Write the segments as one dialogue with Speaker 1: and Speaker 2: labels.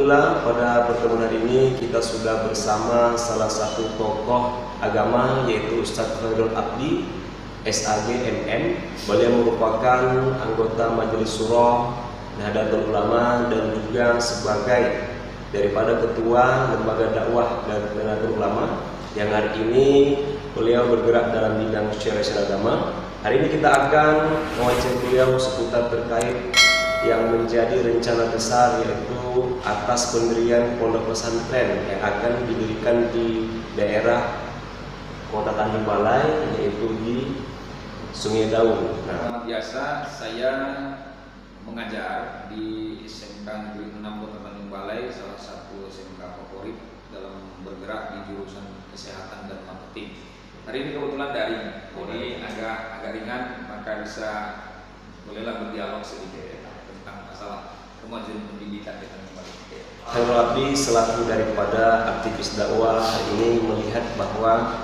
Speaker 1: Alhamdulillah pada pertemuan hari ini kita sudah bersama salah satu tokoh agama yaitu Ustadz Khairul Abdi SAG MM. Beliau merupakan anggota Majelis Syuro Nahdlatul Ulama dan juga sebagai daripada ketua lembaga dakwah dan Nahdlatul Ulama yang hari ini beliau bergerak dalam bidang syariah agama. Hari ini kita akan mewawancara beliau seputar terkait yang menjadi rencana besar, yaitu atas pendirian pondok pesantren yang akan didirikan di daerah Kota Tanjung Balai, yaitu di Sungai Daun.
Speaker 2: Nah, biasa saya mengajar di SMK Negeri 6 Kota Tanjung Balai, salah satu SMK favorit dalam bergerak di jurusan kesehatan dan marketing. Hari ini kebetulan daring, jadi agak ringan, maka bisa bolehlah berdialog sedikit tentang masalah kemajuan pendidikan di Tanjung Balai.
Speaker 1: Khairul Abdi selaku daripada aktivis dakwah hari ini melihat bahwa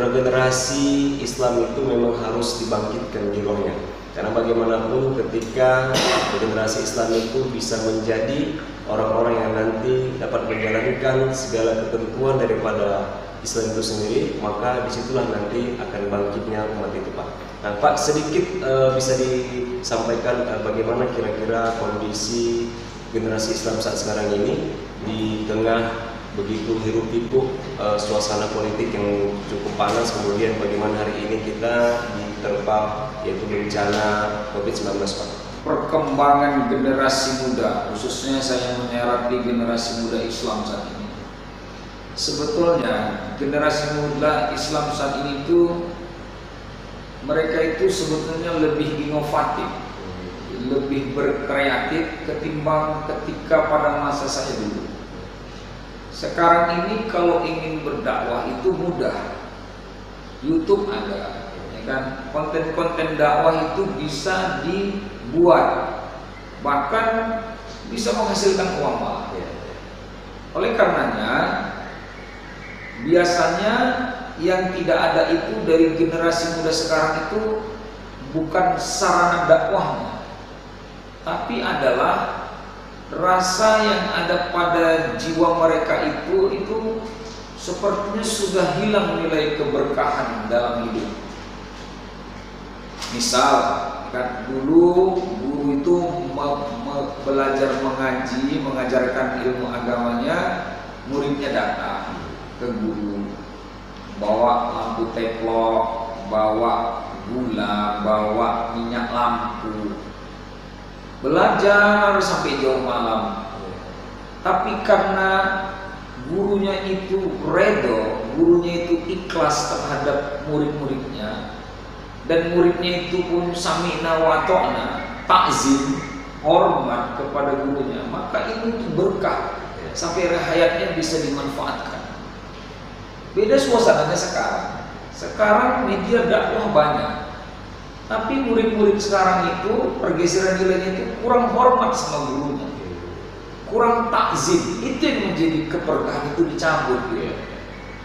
Speaker 1: regenerasi Islam itu memang harus dibangkitkan jirohnya, karena bagaimanapun ketika regenerasi Islam itu bisa menjadi orang-orang yang nanti dapat menjalankan segala ketentuan daripada Islam itu sendiri, maka disitulah nanti akan bangkitnya umat itu, Pak. Nah, Pak, sedikit bisa disampaikan bagaimana kira-kira kondisi generasi Islam saat sekarang ini di tengah begitu hiruk-pikuk suasana politik yang cukup panas, kemudian bagaimana hari ini kita diterpa yaitu bencana COVID-19, Pak.
Speaker 2: Perkembangan generasi muda, khususnya saya menyoroti generasi muda Islam saat ini. Sebetulnya generasi muda Islam saat ini itu mereka itu sebetulnya lebih inovatif, lebih berkreatif ketimbang ketika pada masa saya dulu. Sekarang ini kalau ingin berdakwah itu mudah. YouTube ada, ya kan? Konten-konten dakwah itu bisa dibuat, bahkan bisa menghasilkan uang malah. Oleh karenanya biasanya yang tidak ada itu dari generasi muda sekarang itu bukan sarana dakwahnya, tapi adalah rasa yang ada pada jiwa mereka itu sepertinya sudah hilang nilai keberkahan dalam hidup. Misal, kan dulu guru itu belajar mengaji, mengajarkan ilmu agamanya, muridnya datang ke guru, bawa lampu teplok, bawa gula, bawa minyak lampu, belajar sampai jauh malam. Tapi karena gurunya itu redo, gurunya itu ikhlas terhadap murid-muridnya, dan muridnya itu pun sami'na wa ta'na, takzim, hormat kepada gurunya, maka itu berkah sampai hayatnya bisa dimanfaatkan. Beda suasananya sekarang. Sekarang media dakwah banyak, tapi murid-murid sekarang itu pergeseran nilainya itu kurang hormat sama gurunya, kurang takzim. Itu yang menjadi keberkahan itu dicabut.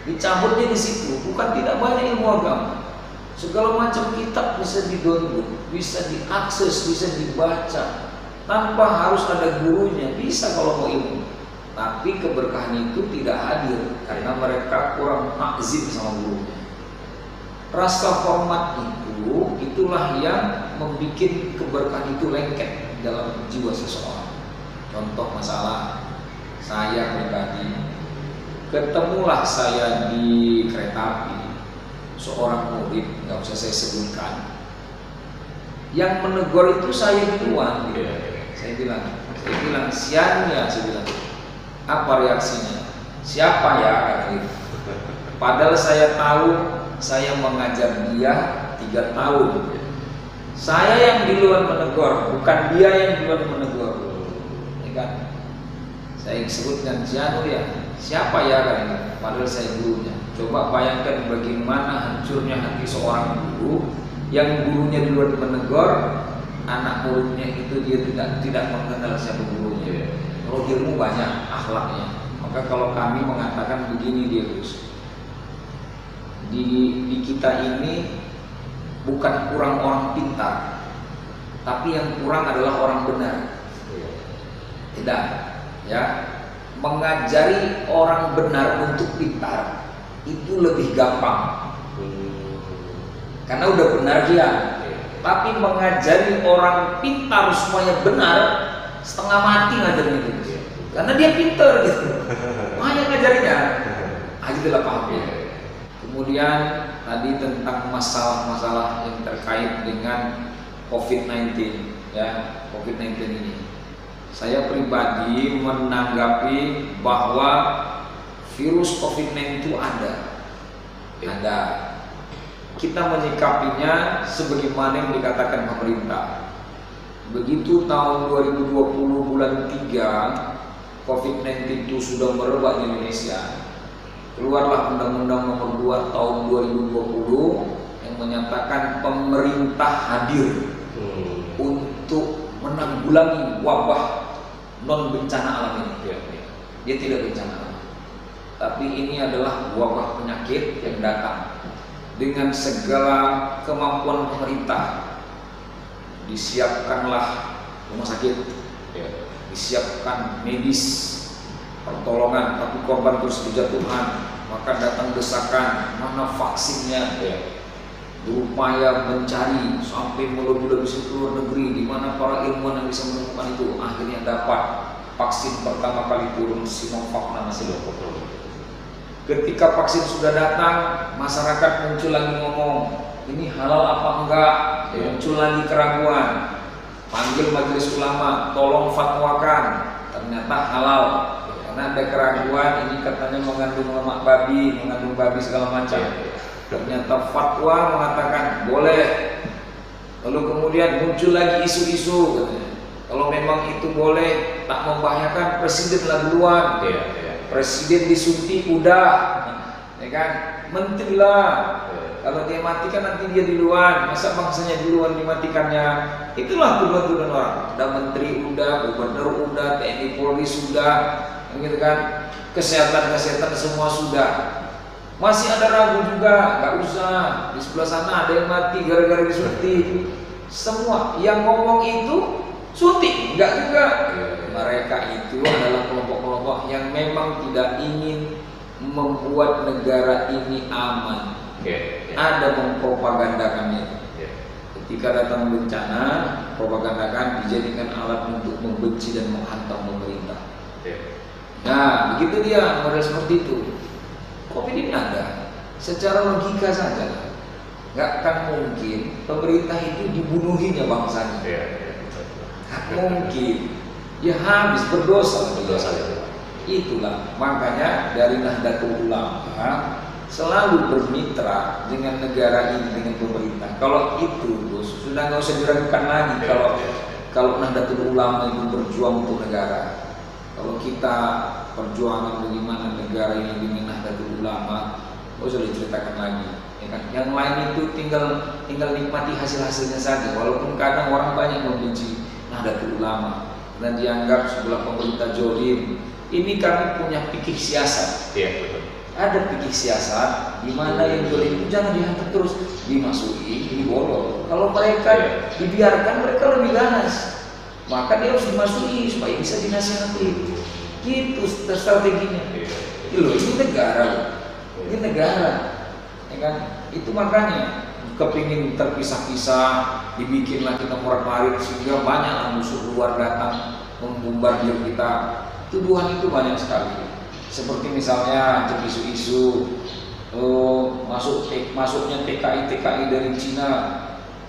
Speaker 2: Dicabutnya di situ. Bukan tidak banyak ilmu agama, segala macam kitab bisa di-download, bisa diakses, bisa dibaca tanpa harus ada gurunya. Bisa kalau mau ilmu, tapi keberkahan itu tidak hadir karena mereka kurang takzim sama gurunya. Rasa hormat itulah yang membuat keberkahan itu lengket dalam jiwa seseorang. Contoh masalah saya pribadi, ketemulah saya di kereta api seorang murid, nggak usah saya sebutkan, yang menegur itu saya duluan. Saya bilang sian ya, saya bilang. Apa reaksinya? Siapa ya? Padahal saya tahu saya mengajar dia 3 tahun. Saya yang duluan menegur, bukan dia yang duluan menegur. Ya kan? Saya sebutkan siapa ya? Siapa ya? Padahal saya gurunya. Coba bayangkan bagaimana hancurnya hati seorang guru yang gurunya duluan menegur, anak muridnya itu dia tidak mengenal siapa gurunya. Kalau ilmu banyak akhlaknya, maka kalau kami mengatakan begini dia Gus, di kita ini bukan kurang orang pintar, tapi yang kurang adalah orang benar. Tidak. ya, mengajari orang benar untuk pintar itu lebih gampang. Karena udah benar dia. Tapi mengajari orang pintar supaya benar, setengah mati ngajarin itu. Karena dia pintar gitu. Makanya ngajarinya. Itulah pahamnya. Kemudian tadi tentang masalah-masalah yang terkait dengan COVID-19, ya, COVID-19 ini. Saya pribadi menanggapi bahwa virus COVID-19 itu ada. Kita menyikapinya sebagaimana yang dikatakan pemerintah. Begitu tahun 2020 bulan 3 COVID-19 itu sudah merebak di Indonesia, keluarlah Undang-Undang Nomor 2 tahun 2020 yang menyatakan pemerintah hadir untuk menanggulangi wabah non bencana alam ini. Dia tidak bencana alam, tapi ini adalah wabah penyakit yang datang. Dengan segala kemampuan pemerintah, disiapkanlah rumah sakit, disiapkan medis, pertolongan, tapi korban terus berjatuhan. Maka datang desakan, mana vaksinnya? Berupaya mencari sampai melobi-lobi seluruh negeri, di mana para ilmuwan yang bisa menemukan itu. Akhirnya dapat vaksin pertama kali turun, Sinovac nama Sinovac. Ketika vaksin sudah datang, masyarakat muncul lagi ngomong, ini halal apa enggak? Muncul lagi keraguan. Panggil majelis ulama, tolong fatwakan. Ternyata halal. Karena ada keraguan, ini katanya mengandung lemak babi, mengandung babi segala macam. Ternyata fatwa mengatakan boleh. Lalu kemudian muncul lagi isu-isu, kalau memang itu boleh, tak membahayakan, presiden lah duluan. Presiden disuntik udah, ya kan? Menteri lah. Kalau dia matikan nanti dia duluan, masa bangsanya duluan dimatikannya? Itulah tuduhan-tuduhan orang. Udah menteri udah, gubernur udah, TNI Polri sudah, gitu kan? Kesehatan semua sudah. Masih ada ragu juga, nggak usah. Di sebelah sana ada yang mati gara-gara disuntik. Semua yang ngomong itu suntik, enggak juga. Mereka itu adalah kelompok-kelompok yang memang tidak ingin membuat negara ini aman. Ada mempropagandakannya. Ketika datang bencana, propagandakan dijadikan alat untuk membenci dan menghantam pemerintah. Nah, begitu dia model seperti itu. COVID ini ada. Secara logika saja, nggak akan mungkin pemerintah itu dibunuhinya bangsanya. Mungkin. Ya habis berdosa. Itulah makanya dari Nahdlatul Ulama selalu bermitra dengan negara ini, dengan pemerintah. Kalau itu bos, sudah nggak usah diragukan lagi. Kalau Nahdlatul Ulama itu berjuang untuk negara, kalau kita perjuangan bagaimana negara ini dengan Nahdlatul Ulama, nggak usah diceritakan lagi. Ya kan? Yang lain itu tinggal nikmati hasil-hasilnya saja. Walaupun kadang orang banyak membenci Nahdlatul Ulama dan dianggap sebelah pemerintah jolim. Ini kami punya pikir siasat. Ada pikir siasat di mana yang jolim itu jangan dihantam terus, dimasuki, dibolong. Kalau mereka dibiarkan, mereka lebih ganas. Maka dia harus dimasuki supaya bisa dinasihati. Gitu strateginya. Ini negara, ini negara, ya kan? Itu makanya kepingin terpisah-pisah, dibikinlah kita morat-marit sehingga banyak musuh luar datang membombardir kita. Tuduhan itu banyak sekali. Seperti misalnya isu-isu masuknya TKI dari Cina.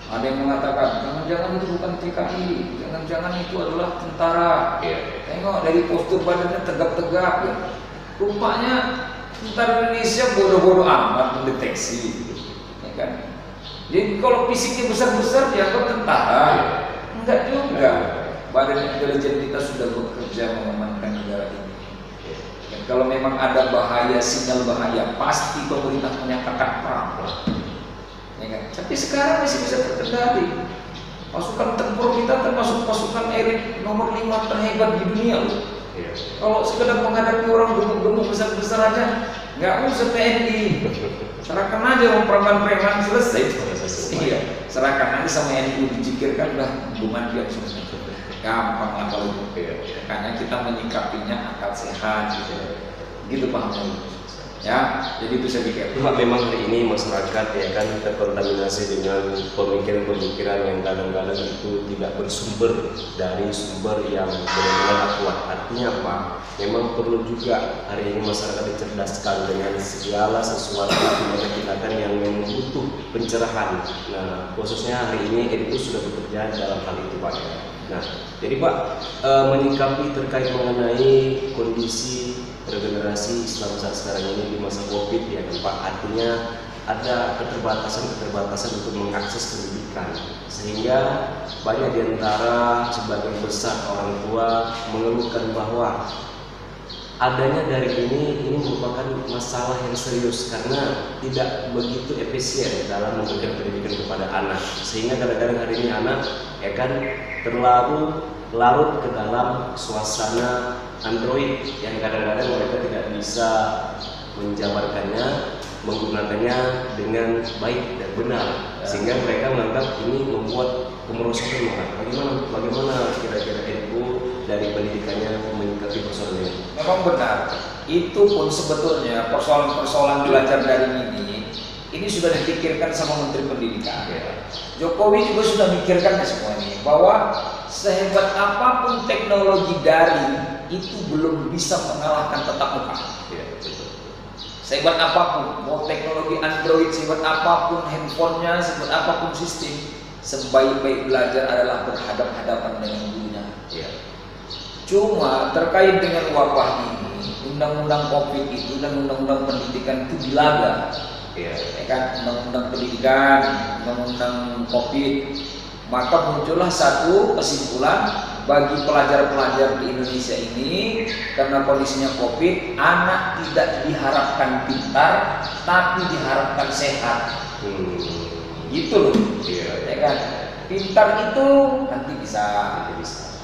Speaker 2: Ada yang mengatakan jangan-jangan itu bukan TKI, jangan-jangan itu adalah tentara. Tengok dari postur badannya tegap-tegap. Rupanya tentara Indonesia bodoh-bodoh amat mendeteksi, ya kan? Jadi kalau fisiknya besar-besar dianggap tentara, enggak juga. Badan intelijen kita sudah bekerja mengamankan negara ini. Dan kalau memang ada bahaya, sinyal bahaya, pasti pemerintah menyatakan perang. Ya kan? Tapi sekarang masih bisa terkendali. Pasukan tempur kita termasuk pasukan elit nomor 5 terhebat di dunia loh. Kalau sekedar menghadapi orang gemuk-gemuk besar-besar aja nggak usah TNI, serahkan aja orang preman-preman, selesai. Iya, serahkan aja sama NU, dicikirkan udah hubungan dia selesai. Gampang lah kalau itu. Makanya kita menyikapinya akal sehat gitu pahamnya. Ya, jadi itu saya pikir.
Speaker 1: Cuma memang hari ini masyarakat ya kan terkontaminasi dengan pemikiran-pemikiran yang kadang-kadang itu tidak bersumber dari sumber yang benar-benar akurat. Artinya apa? Memang perlu juga hari ini masyarakat dicerdaskan dengan segala sesuatu tindakan yang memang butuh pencerahan. Nah, khususnya hari ini NU sudah bekerja dalam hal itu, Pak. Nah, jadi Pak, menyikapi terkait mengenai kondisi regenerasi Islam saat sekarang ini di masa Covid ya Pak, artinya ada keterbatasan untuk mengakses pendidikan, sehingga banyak diantara sebagian besar orang tua mengeluhkan bahwa adanya dari ini merupakan masalah yang serius karena tidak begitu efisien dalam memberikan pendidikan kepada anak, sehingga kadang-kadang hari ini anak ya kan larut ke dalam suasana Android yang kadang-kadang mereka tidak bisa menjabarkannya, menggunakannya dengan baik dan benar, sehingga mereka menganggap ini membuat kemerosotan. Bagaimana kira-kira NU dari pendidikannya menyikapi persoalan ini?
Speaker 2: Memang benar, itu pun sebetulnya persoalan belajar daring ini sudah dipikirkan sama Menteri Pendidikan. Jokowi juga sudah mikirkan semua ini, bahwa sehebat apapun teknologi daring itu belum bisa mengalahkan tatap muka. Sehebat apapun, mau teknologi Android, sehebat apapun handphonenya, sehebat apapun sistem, sebaik-baik belajar adalah berhadapan-hadapan dengan gurunya. Cuma terkait dengan wabah ini, undang-undang Covid itu dan undang-undang pendidikan itu dilaga. Ya kan, undang-undang pendidikan, undang-undang Covid, maka muncullah satu kesimpulan bagi pelajar-pelajar di Indonesia ini, karena kondisinya Covid, anak tidak diharapkan pintar, tapi diharapkan sehat. Gitu loh, ya kan? Pintar itu nanti bisa.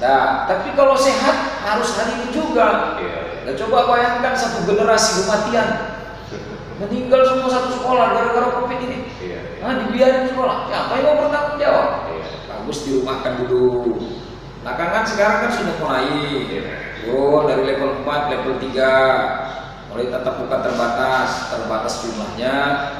Speaker 2: Nah, tapi kalau sehat harus hari ini juga. Nah, coba bayangkan satu generasi kematian, meninggal semua satu sekolah gara-gara Covid ini. Nah, dibiarin sekolah. Ya, apa yang mau bertanggung jawab? Bagus dirumahkan dulu. Belakangan sekarang kan sudah mulai dari level 4, level 3, mulai tatap muka terbatas jumlahnya,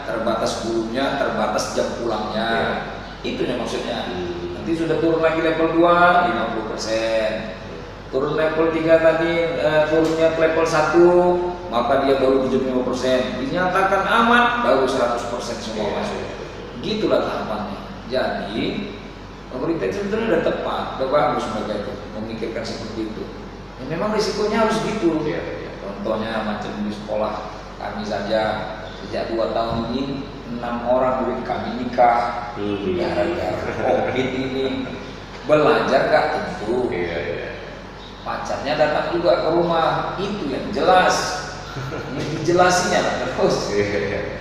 Speaker 2: terbatas gurunya, terbatas jam pulangnya. Itu yang maksudnya. Nanti sudah turun lagi level 2, 50%. Turun level 3 tadi, turunnya ke level 1, maka dia baru 75%. Dinyatakan aman, baru 100% semua masuk. Gitulah tahapannya. Jadi pemerintah itu sebetulnya sudah tepat, sudah bagus mereka itu memikirkan seperti itu. Ya, memang risikonya harus gitu. Contohnya macam di sekolah kami saja sejak 2 tahun ini 6 orang murid kami nikah gara-gara Covid ini. Belajar gak tentu. Pacarnya datang juga ke rumah, itu yang jelas. Ini dijelasinnya terus.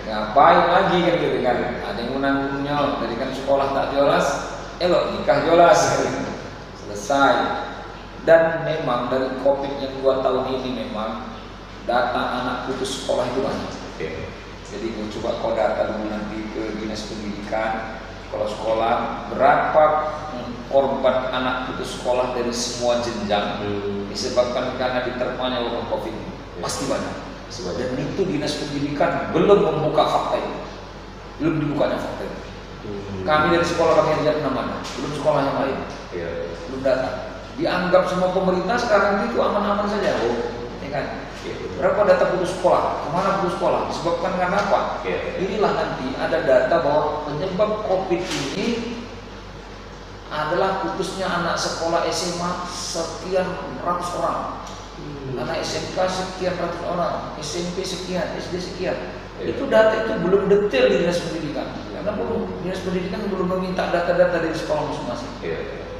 Speaker 2: Ngapain lagi kan gitu kan? Ada yang menanggungnya, dari kan sekolah tak jelas. Nikah jelas, selesai. Dan memang dari Covid yang 2 tahun ini memang data anak putus sekolah itu banyak. Jadi gue coba kau data dulu nanti ke Dinas Pendidikan, sekolah berapa korban anak putus sekolah dari semua jenjang disebabkan karena diterpanya wabah Covid ini. Pasti banyak. Dan itu Dinas Pendidikan belum membuka fakta itu, belum dibukanya fakta itu. Kami dari sekolah kami yang mana, belum sekolah yang lain, belum datang. Dianggap semua pemerintah sekarang itu aman-aman saja. Ya kan? Berapa data putus sekolah? Kemana putus sekolah? Disebabkan karena apa? Inilah nanti ada data bahwa penyebab Covid ini adalah putusnya anak sekolah SMA sekian ratus orang, anak SMK sekian ratus orang, SMP sekian, SD sekian. Itu data itu belum detail di Dinas Pendidikan. Karena Dinas Pendidikan belum meminta data-data dari sekolah masing-masing.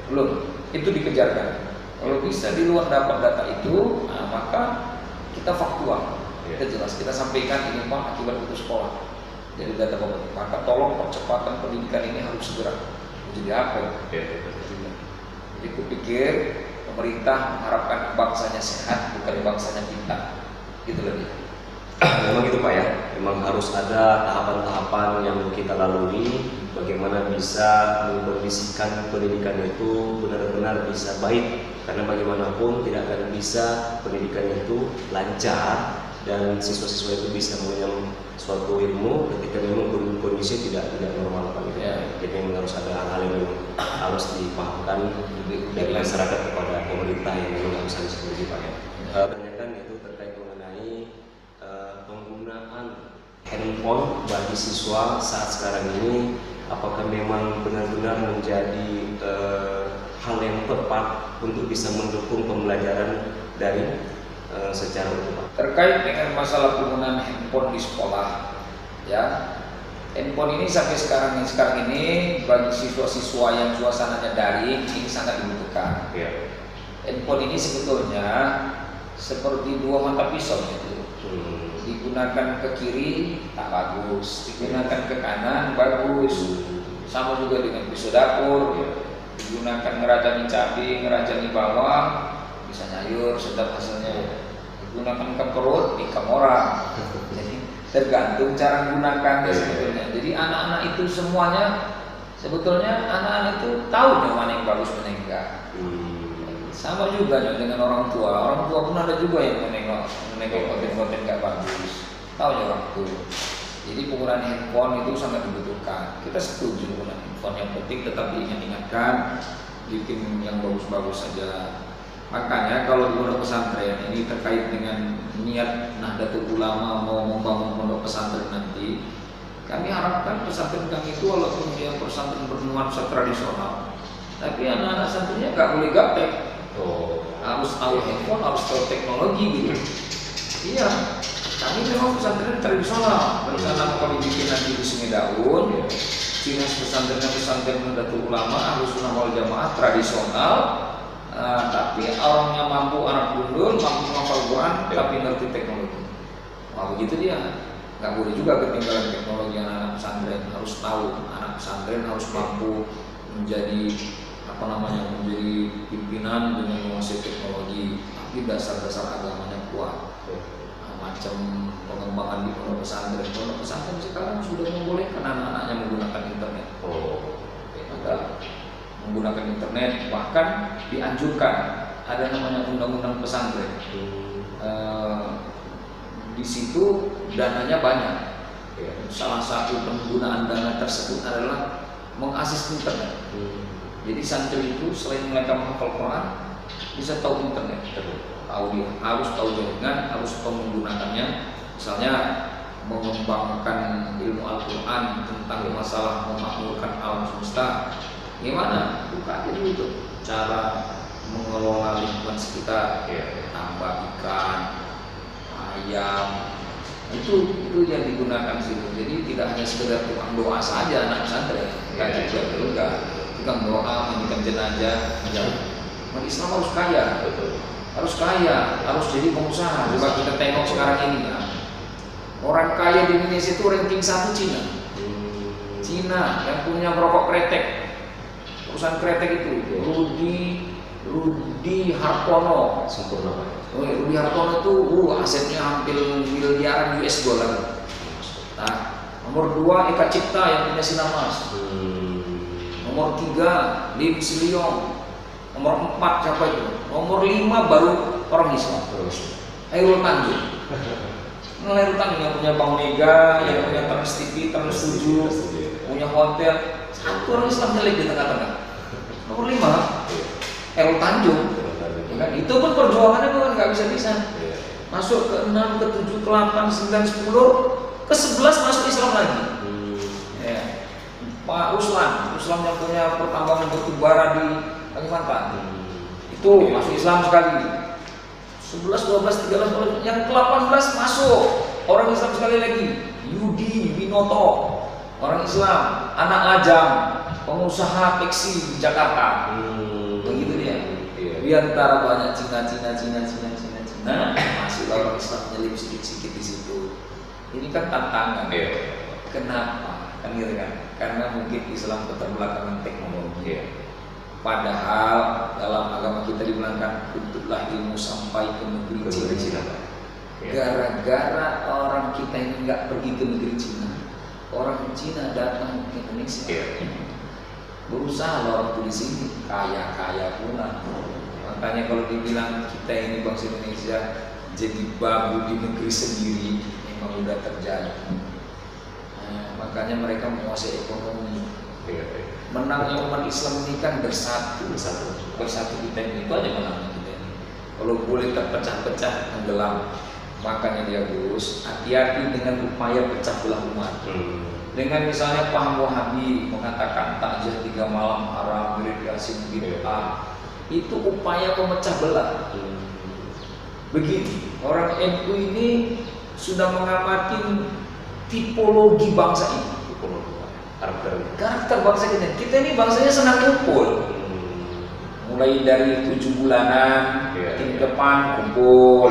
Speaker 2: Belum, itu dikejarkan. Kalau bisa di luar dapat data itu, maka kita faktual, kita jelas, kita sampaikan ini Pak akibat putus sekolah. Jadi data pemerintah, maka tolong percepatan pendidikan ini harus segera. Jadi apa? Jadi kupikir pemerintah mengharapkan bangsanya sehat, bukan bangsanya pintar. Gitu loh dia.
Speaker 1: Memang itu Pak ya, memang harus ada tahapan-tahapan yang kita lalui bagaimana bisa mengkondisikan pendidikan itu benar-benar bisa baik, karena bagaimanapun tidak akan bisa pendidikan itu lancar dan siswa-siswa itu bisa mengenyam suatu ilmu ketika memang kondisi tidak normal Pak gitu. Jadi memang harus ada hal-hal yang memang harus dipahamkan dari masyarakat kepada pemerintah yang memang harus seperti Pak ya. Kebanyakan itu terkait mengenai penggunaan handphone bagi siswa saat sekarang ini, apakah memang benar-benar menjadi hal yang tepat untuk bisa mendukung pembelajaran daring secara utuh?
Speaker 2: Terkait dengan masalah penggunaan handphone di sekolah, ya, handphone ini sampai sekarang ini bagi siswa-siswa yang suasananya daring ini sangat dibutuhkan. Handphone ini sebetulnya seperti dua mata pisau gitu. Digunakan ke kiri tak bagus, digunakan ke kanan bagus. Sama juga dengan pisau dapur, digunakan ngerajani cabai, ngerajani bawang, bisa nyayur sedap hasilnya. Digunakan ke perut, ikam orang. Jadi tergantung cara menggunakannya sebetulnya. Jadi anak-anak itu semuanya sebetulnya anak-anak itu tahu mana yang bagus mana yang enggak. Sama juga dengan orang tua. Orang tua pun ada juga yang menengok konten-konten nggak bagus. Tahu ya orang tua. Jadi penggunaan handphone itu sangat dibutuhkan. Kita setuju penggunaan handphone, yang penting tetap diingatkan bikin yang bagus-bagus saja. Makanya kalau di pondok pesantren ini terkait dengan niat Nahdlatul Ulama mau membangun pondok pesantren nanti, kami harapkan pesantren kami itu walaupun dia pesantren bernuansa tradisional, tapi anak-anak santrinya nggak boleh gaptek. Harus tahu handphone, harus tahu teknologi gitu. Iya, kami memang pesantren tradisional. Rencana kami bikin nanti di Sungai Daun, Cina pesantren Nahdlatul Ulama harus Sunnah wal Jamaah tradisional. Tapi orangnya mampu, anak gundul, mampu menghafal Quran, tapi ngerti teknologi. Wah begitu dia, nggak boleh juga ketinggalan teknologi anak pesantren. Harus tahu, anak pesantren harus mampu menjadi menjadi pimpinan dengan menguasai teknologi, tapi dasar-dasar agamanya kuat. Macam pengembangan di pondok pesantren. Pondok pesantren sekarang sudah membolehkan anak-anaknya menggunakan internet. Menggunakan internet, bahkan dianjurkan ada namanya undang-undang pesantren. Di situ dananya banyak. Salah satu penggunaan dana tersebut adalah mengakses internet. Jadi santri itu selain mereka menghafal Quran, bisa tahu internet, tahu dia harus tahu jaringan, harus tahu menggunakannya. Misalnya mengembangkan ilmu Al-Quran tentang masalah memakmurkan alam semesta. Gimana? Buka aja dulu tuh cara mengelola lingkungan sekitar, tambah ikan, ayam, itu yang digunakan situ. Jadi tidak hanya sekedar tukang doa saja anak pesantren, juga tukang doa, mandikan jenazah. Umat Islam harus kaya, harus jadi pengusaha. Coba kita tengok sekarang ini ya. Orang kaya di Indonesia itu ranking 1 Cina yang punya merokok kretek. Perusahaan kretek itu Rudi Hartono. Rudi Hartono itu asetnya hampir miliaran US dollar. Nah, nomor 2 Eka Cipta yang punya Sinarmas. Nomor 3 Lim Siliong. Nomor 4 siapa itu? Nomor 5 baru orang Islam. Hairul Tanjung. Hairul Tanjung yang punya Bank Mega, yang punya Trans TV, Trans 7, punya hotel. Satu orang Islam jelek di tengah-tengah. Nomor 5 Hairul Tanjung. Kan? Itu pun perjuangannya bukan nggak bisa. Masuk ke 6, ke 7, ke 8, 9, 10, ke 11 masuk Islam lagi. Pak Usman yang punya pertambangan batu bara di Kalimantan, itu masuk Islam sekali. 11, 12, 13, yang ke-18 masuk orang Islam sekali lagi. Yudi Winoto, orang Islam, anak lajang, pengusaha tekstil di Jakarta. Begitu dia. Di antara banyak Cina, masih orang Islam nyelip sedikit-sedikit di situ. Ini kan tantangan. Kenapa? Kan gitu kan? Karena mungkin Islam keterbelakangan teknologi. Padahal dalam agama kita dibilangkan untuklah ilmu sampai ke negeri Cina. Gara-gara orang kita ini nggak pergi ke negeri Cina, orang Cina datang ke Indonesia. Berusaha orang tuh di sini kaya pula. Makanya kalau dibilang kita ini bangsa Indonesia jadi babu di negeri sendiri, memang udah terjadi. Makanya mereka menguasai ekonomi. Menangnya umat Islam ini kan bersatu kita ini, itu aja menangnya kita ini. Kalau boleh terpecah-pecah tenggelam. Makanya dia Gus, hati-hati dengan upaya pecah belah umat. Dengan misalnya paham Wahabi mengatakan takziah 3 malam haram, wirid Yasin bid'ah, itu upaya pemecah belah. Begini, orang NU ini sudah mengamati tipologi bangsa ini. Karakter bangsa kita. Kita ini bangsanya senang kumpul. Mulai dari 7 bulanan, tim depan kumpul,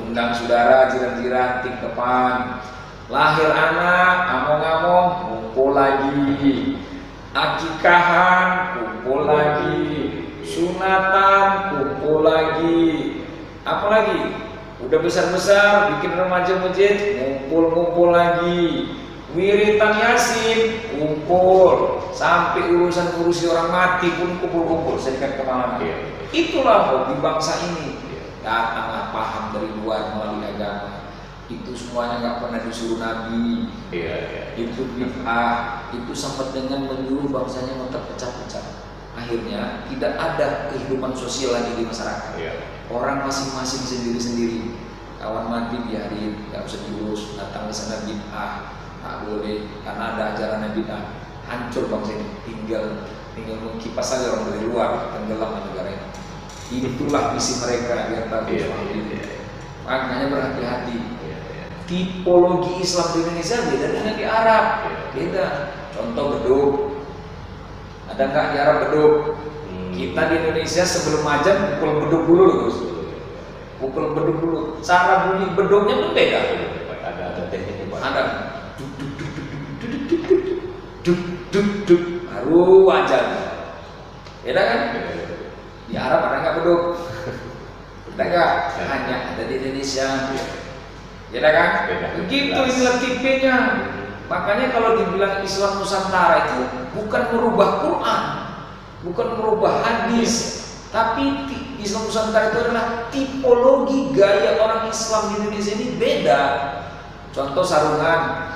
Speaker 2: undang saudara, jiran-jiran, tim depan. Lahir anak, among-among, kumpul lagi. Akikahan, kumpul lagi. Sunatan, kumpul lagi. Apalagi? Udah besar-besar, bikin remaja masjid, ngumpul lagi. Wiritan Yasin, kumpul. Sampai urusan-urusi orang mati pun kumpul-kumpul, serikat kepala. Itulah hobi bangsa ini. Datanglah paham dari luar melalui agama. Itu semuanya nggak pernah disuruh Nabi. Itu bid'ah. Itu sempat dengan menyuruh bangsanya untuk terpecah-pecah. Akhirnya tidak ada kehidupan sosial lagi di masyarakat. Orang masing-masing sendiri-sendiri. Kawan mati biarin, nggak usah diurus. Datang ke sana bid'ah, nggak boleh karena ada ajaran bid'ah. Hancur bangsa ini. Tinggal mengkipas saja orang dari luar, tenggelam negara ini. Itulah visi mereka biar bagus. Makanya berhati-hati. Tipologi Islam di Indonesia beda dengan di Arab. Beda. Contoh beduk. Ada nggak di Arab beduk? Kita di Indonesia sebelum azan pukul beduk dulu, Gus. Pukul beduk dulu. Cara bunyi beduknya pun beda.
Speaker 1: Ada tekniknya, Pak.
Speaker 2: Ada. Duk. Baru azan. Beda kan? Di Arab ada nggak beduk? Ada nggak? Hanya ada di Indonesia. Beda kan? Begitu inilah tipenya. Makanya kalau dibilang Islam Nusantara itu bukan merubah Quran, bukan merubah hadis, tapi Islam Nusantara itu adalah tipologi gaya orang Islam di Indonesia ini beda. Contoh sarungan,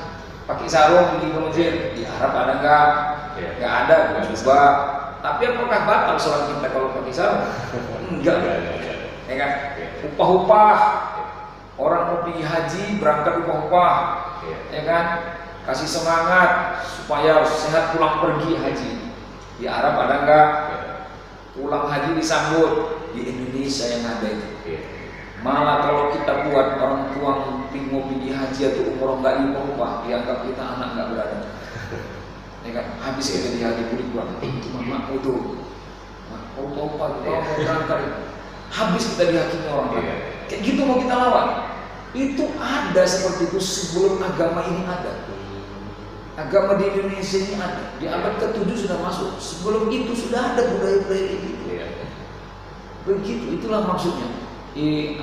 Speaker 2: pakai sarung di masjid. Di Arab ada nggak? Nggak ada, coba. Tapi apakah batal sholat kita kalau pakai sarung? Enggak. Ya kan? Upah-upah. Orang mau pergi haji berangkat upah-upah, ya kan? Kasih semangat supaya sehat pulang pergi haji. Di Arab ada nggak? Pulang haji disambut. Di Indonesia yang ada itu. Malah kalau kita buat orang tua mau pergi haji atau umroh nggak upah, dianggap kita anak nggak berada. Ya kan? Habis kita di haji pulang, itu mama itu, upah mau berangkat. Habis kita dihakimi orang lain. Kayak gitu mau kita lawan. Itu ada seperti itu sebelum agama ini ada. Agama di Indonesia ini ada. Di abad ke-7 sudah masuk. Sebelum itu sudah ada budaya-budaya gitu. Begitu, itulah maksudnya di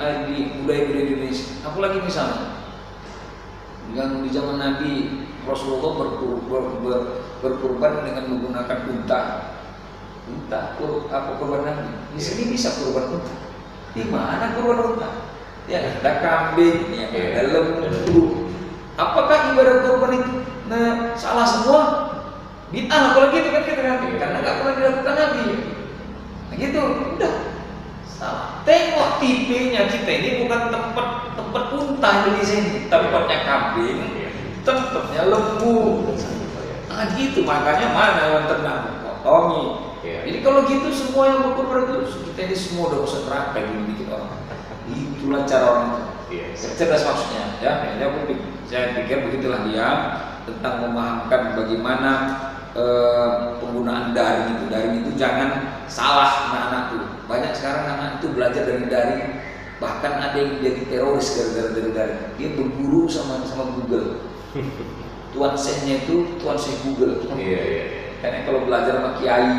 Speaker 2: budaya-budaya Indonesia. Apalagi misalnya yang di zaman Nabi Rasulullah berkurban dengan menggunakan unta. Apa kurban Nabi? Di sini bisa kurban unta. Di mana kurban unta? Ya, ada kambing, ya, ada lembu. Apakah ibadah kurban itu salah semua? Bid'ah kalau gitu kan kita nanti karena nggak pernah dilakukan Nabi. Nah gitu, udah salah. Tengok tipenya kita ini bukan tempat unta Indonesia ini, tempatnya kambing, tempatnya lembu. Nah gitu, makanya mana yang tenang potongi. Jadi kalau gitu semua yang berkurban itu kita ini semua udah usah neraka dikit orang. Itulah cara orang cerdas maksudnya, ya. Saya pikir begitulah dia tentang memahamkan bagaimana penggunaan daring itu. Daring itu jangan salah anak-anak itu. Banyak sekarang anak itu belajar dari daring, bahkan ada yang jadi teroris gara-gara dari daring. Dia berguru sama Google. Tuan Syekh-nya itu Tuan Syekh Google. Karena kalau belajar sama kiai,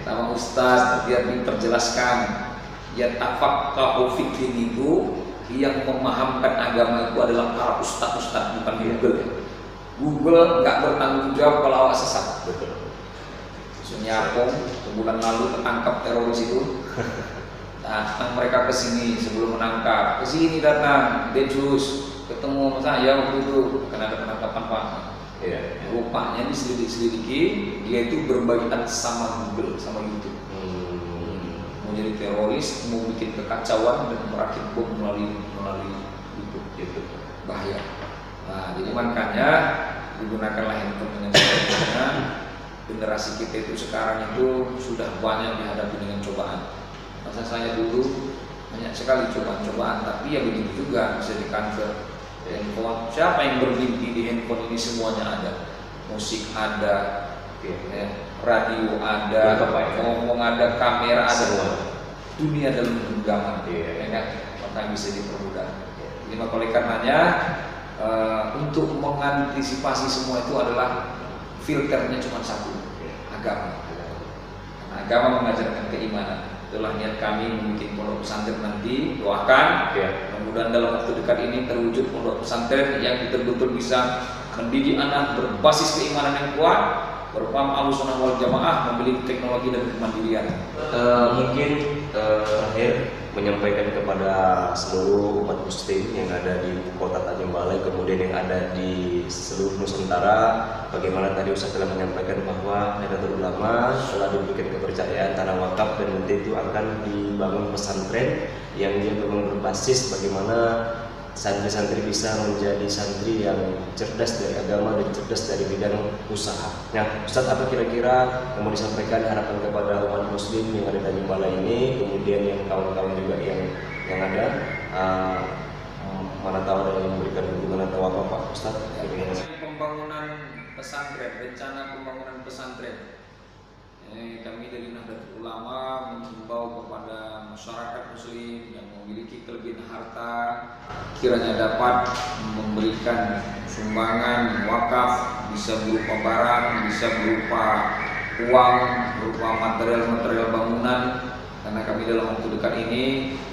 Speaker 2: sama ustaz, dia diperjelaskan. Ya tafaqahu fikrin itu yang memahamkan agama itu adalah para ustadz-ustadz, bukan Google ya. Google nggak bertanggung jawab kalau awak sesat.
Speaker 1: Betul.
Speaker 2: Sunyapong sebulan lalu tertangkap teroris itu. Datang mereka ke sini sebelum menangkap. Ke sini datang Densus, ketemu sama saya waktu itu, karena ada penangkapan Pak.
Speaker 1: Iya.
Speaker 2: Rupanya diselidik-selidiki, dia itu berbagi sama Google, sama YouTube. Mau jadi teroris, mau bikin kekacauan dan merakit bom melalui YouTube.
Speaker 1: Gitu.
Speaker 2: Bahaya. Nah, jadi makanya digunakanlah handphone dengan sebagainya. Generasi kita itu sekarang itu sudah banyak dihadapi dengan cobaan. Masa saya dulu banyak sekali cobaan-cobaan, tapi ya begitu juga bisa di-convert handphone. Siapa yang bermimpi di handphone ini semuanya ada. Musik ada, ya, radio ada, ngomong ada, kamera ada, semua. Dunia dalam genggaman, ya kan? Maka bisa dipermudah. Jadi maka oleh karenanya untuk mengantisipasi semua itu adalah filternya cuma satu, agama. Karena agama mengajarkan keimanan. Itulah niat kami membuat pondok pesantren nanti. Doakan, mudah-mudahan dalam waktu dekat ini terwujud pondok pesantren yang betul-betul bisa mendidik anak berbasis keimanan yang kuat, berpaham Ahlussunnah wal Jamaah, memiliki teknologi dan kemandirian.
Speaker 1: Mungkin terakhir menyampaikan kepada seluruh umat muslim yang ada di kota Tanjung Balai, kemudian yang ada di seluruh Nusantara, bagaimana tadi Ustaz telah menyampaikan bahwa Nahdlatul Ulama telah diberikan kepercayaan tanah wakaf dan nanti itu akan dibangun pesantren yang dia memang berbasis bagaimana santri-santri bisa menjadi santri yang cerdas dari agama dan cerdas dari bidang usaha. Nah, Ustaz, apa kira-kira yang mau disampaikan harapan kepada umat muslim yang ada di Tanjung Balai ini, kemudian yang kawan-kawan juga yang ada, mana tahu ada yang memberikan dukungan atau apa, Pak Ustaz?
Speaker 2: Pembangunan pesantren, rencana pembangunan pesantren. Kami dari Nahdlatul Ulama mengimbau kepada masyarakat muslim yang memiliki kelebihan harta kiranya dapat memberikan sumbangan wakaf, bisa berupa barang, bisa berupa uang, berupa material-material bangunan, karena kami dalam waktu dekat ini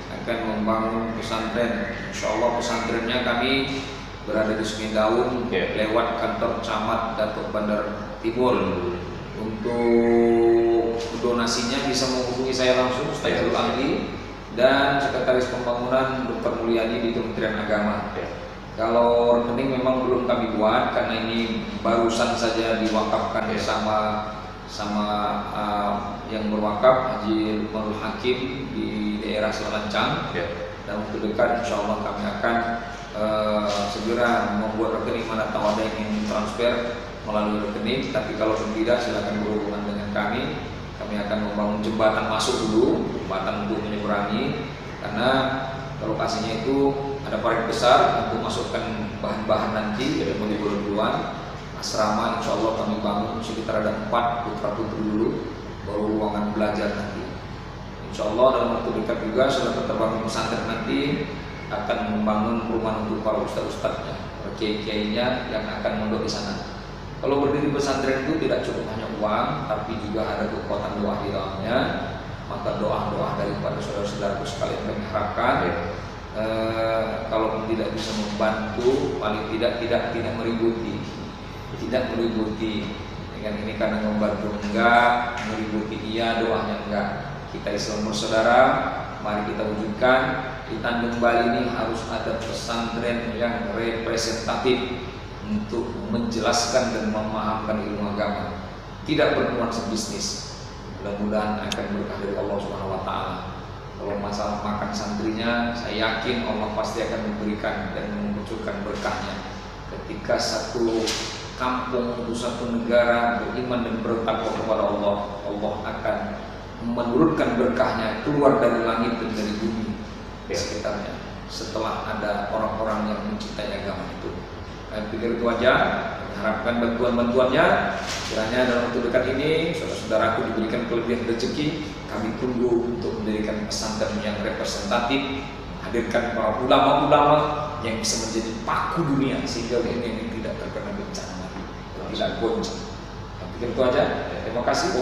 Speaker 2: akan membangun pesantren. Insya Allah pesantrennya kami berada di Sungai Daun, lewat kantor camat Datuk Bandar Timur. Untuk donasinya bisa menghubungi saya langsung, Ustadzul Ahli dan Sekretaris Pembangunan Dr. Mulyadi di Kementerian Agama. Kalau rekening memang belum kami buat karena ini barusan saja diwakafkan sama yang berwakaf Haji Lukmanul Hakim di daerah Selancang. Dan untuk dekat insya Allah kami akan segera membuat rekening, mana tahu ada yang ingin transfer melalui rekening, tapi kalau tidak silakan berhubungan dengan kami. Kami akan membangun jembatan masuk dulu, jembatan untuk menyeberangi, karena lokasinya itu ada parit besar untuk masukkan bahan-bahan nanti dari duluan. Asrama insya Allah kami bangun sekitar ada 4 putra putri dulu, baru ruangan belajar nanti. Insya Allah dalam waktu dekat juga setelah terbangun pesantren nanti akan membangun rumah untuk para ustadz-ustadznya, kiai-kiainya yang akan mondok di sana. Kalau berdiri pesantren itu tidak cukup hanya uang, tapi juga ada kekuatan doa di dalamnya. Maka doa-doa daripada saudara-saudaraku sekalian kami harapkan, kalau tidak bisa membantu, paling tidak meributi, Dengan ini karena membantu enggak, meributi iya, doanya enggak. Kita Islam bersaudara, mari kita wujudkan. Di Tanjung Balai ini harus ada pesantren yang representatif untuk menjelaskan dan memahamkan ilmu agama, tidak bernuansa bisnis. Mudah-mudahan akan berkah dari Allah Subhanahu wa taala. Kalau masalah makan santrinya, saya yakin Allah pasti akan memberikan dan memunculkan berkahnya. Ketika satu kampung atau satu negara beriman dan bertakwa kepada Allah, Allah akan menurunkan berkahnya keluar dari langit dan dari bumi di sekitarnya. Setelah ada orang-orang yang mencintai agama itu. Saya pikir itu aja. Harapkan bantuan-bantuannya. Kiranya dalam waktu dekat ini saudara-saudaraku diberikan kelebihan rezeki. Kami tunggu untuk mendirikan pesantren yang representatif, hadirkan para ulama-ulama yang bisa menjadi paku dunia sehingga ini tidak terkena bencana lagi, tidak goncang. Saya pikir itu aja. Terima kasih.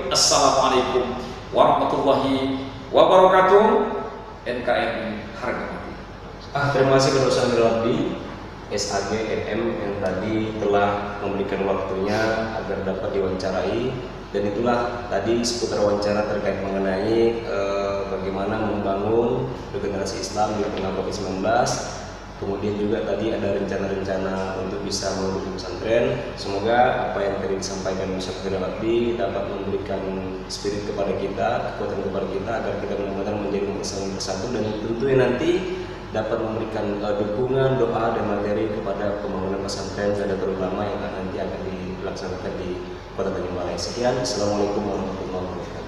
Speaker 2: Wassalamualaikum warahmatullahi wabarakatuh. NKRI harga mati.
Speaker 1: Terima kasih kepada Ustaz Fairoul Abdi SAG MM yang tadi telah memberikan waktunya agar dapat diwawancarai, dan itulah tadi seputar wawancara terkait mengenai bagaimana membangun regenerasi Islam di tengah Covid-19. Kemudian juga tadi ada rencana-rencana untuk bisa mengurus pesantren. Semoga apa yang tadi disampaikan Ustaz Fairoul Abdi dapat memberikan spirit kepada kita, kekuatan kepada kita agar kita benar-benar menjadi umat Islam yang bersatu, dan tentunya nanti dapat memberikan dukungan, doa dan materi kepada pembangunan pesantren Nadatul Ulama yang nanti akan dilaksanakan di Kota Tanjung Balai. Sekian, Assalamualaikum warahmatullahi wabarakatuh.